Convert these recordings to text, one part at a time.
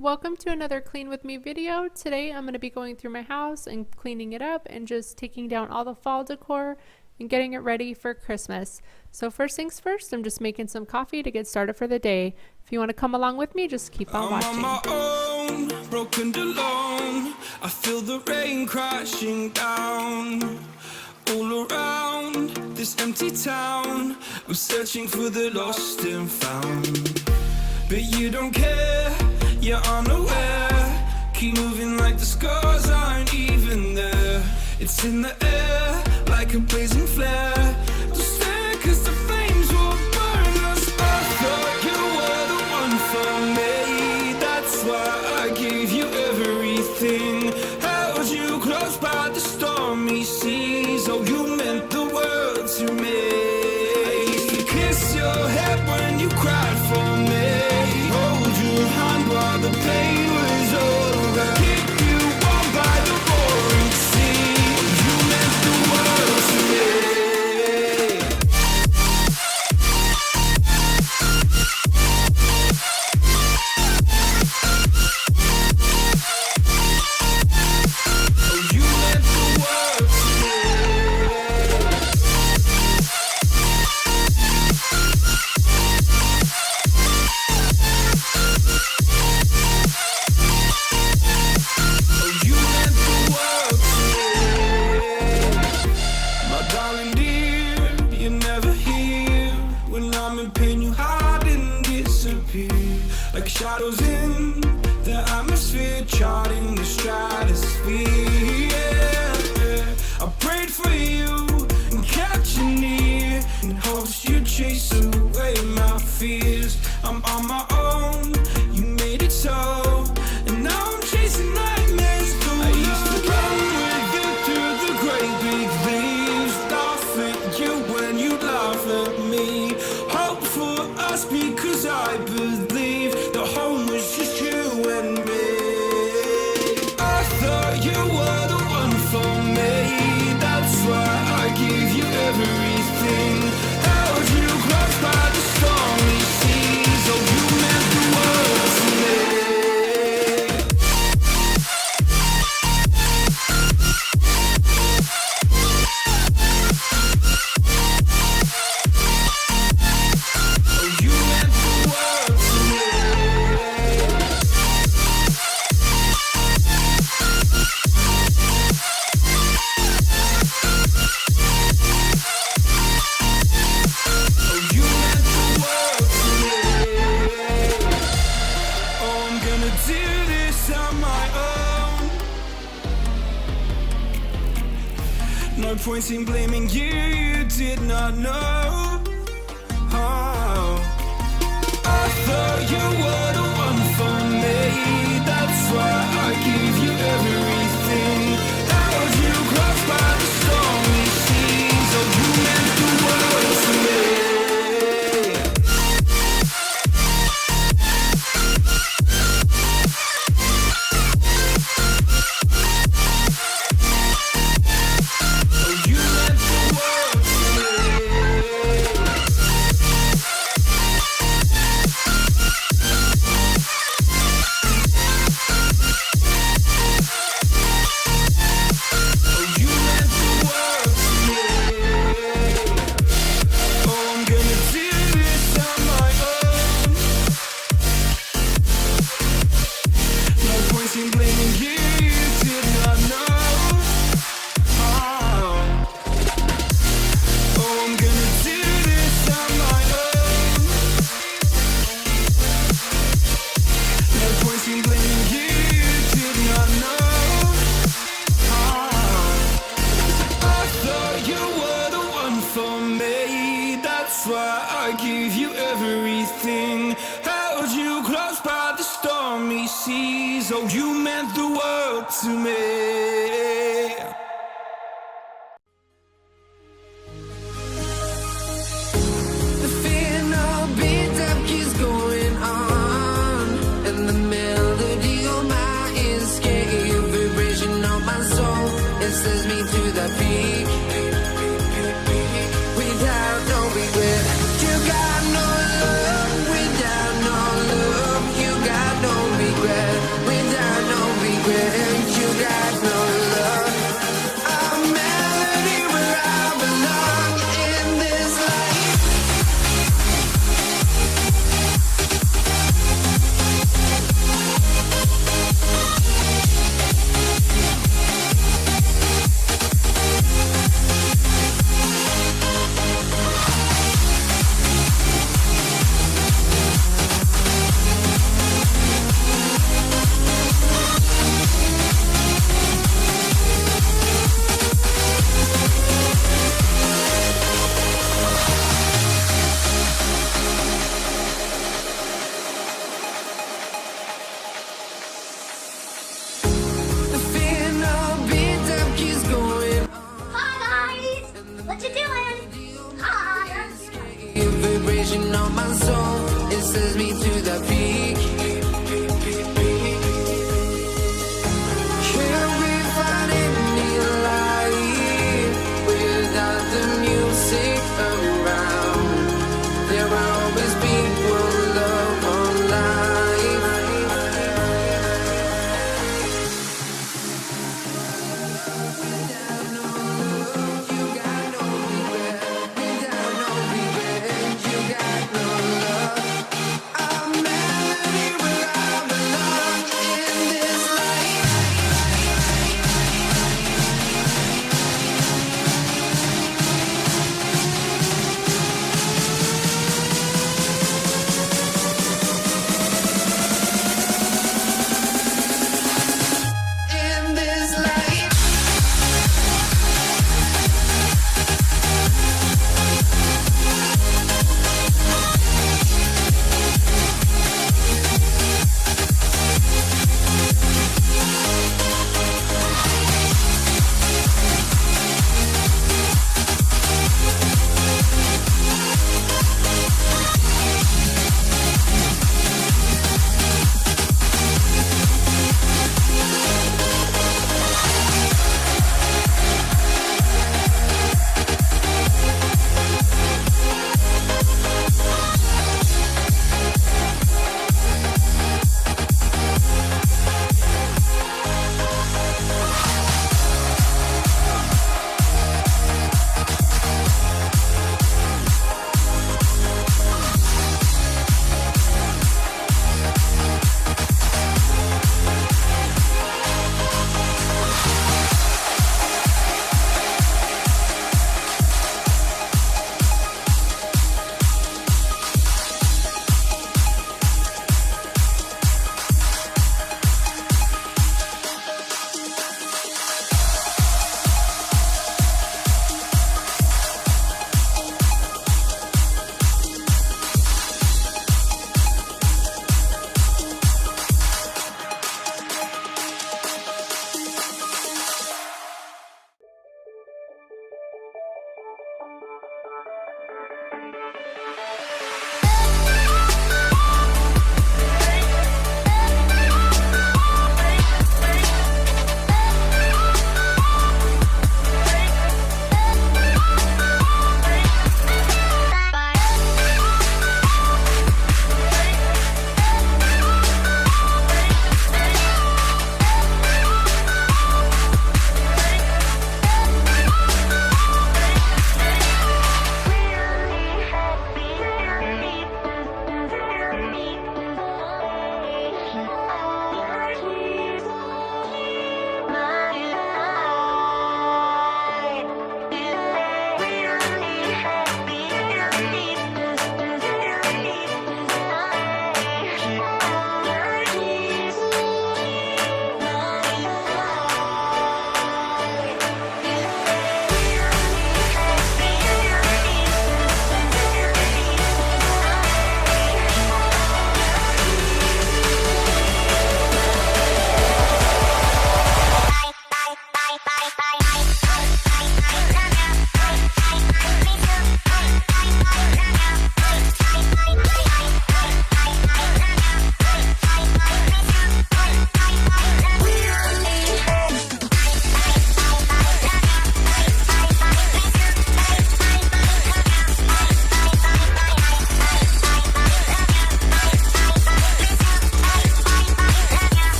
Welcome to another Clean With Me video. Today I'm going to be going through my house and cleaning it up and just taking down all the fall decor and getting it ready for Christmas. So first things first, I'm just making some coffee to get started for the day. If you want to come along with me, just keep on watching. I'm on my own, broken alone. I feel the rain crashing down all around this empty town. I'm searching for the lost and found, but you don't care. You're unaware, keep moving like the scars aren't even there. It's in the air, like a blazing flare. Don't stare, cause the flames will burn us. I thought you were the one for me. That's why I gave you everything. Held you close by the stormy seas. Oh, you meant the world to me. I used to kiss your head when you cried for me. While the pain was over, keep you warm by the roaring sea. You meant the world to me. Oh, you meant the world to me. Like shadows in the atmosphere, charting the stratosphere. Yeah. I prayed for you and kept you near in hopes you'd chase away my fears. I'm on my own, you made it so, and now I'm chasing nightmares through. I used to run with you through the great big leaves, laugh at you when you laugh at me. Hope for us because I believe the home was just you and me. I thought you were the one for me. That's why I gave you everything. Held you close by the stormy seas. Oh, you meant the world to me. No point in blaming you, you did not know. Oh. I thought you were the one for me. That's why I gave you everything. Held you close by the stormy seas. Oh, you meant the world to me. I gave you everything, held you close by the stormy seas. Oh, you meant the world to me. The fear no beat-up keeps going on, and the melody on my escape, vibration on my soul, it sends me to the peak. Without no regret, you got no love. Without no love, you got no regret. got no love. A melody where I belong in this life. The fear no beat up keeps going. Hi guys! What you doing? Hi! Your vibration on my soul, it sends me to the peak. Can we find any light without the music around? There will always be one love on life. Without no love, you got no regret. Without no regret, you got no love. A melody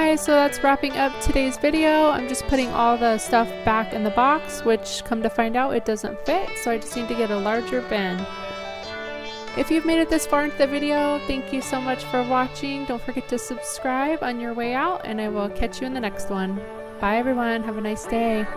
guys, so that's wrapping up today's video. I'm just putting all the stuff back in the box, which come to find out it doesn't fit, so I just need to get a larger bin. If you've made it this far into the video, thank you so much for watching. Don't forget to subscribe on your way out, and I will catch you in the next one. Bye everyone, have a nice day.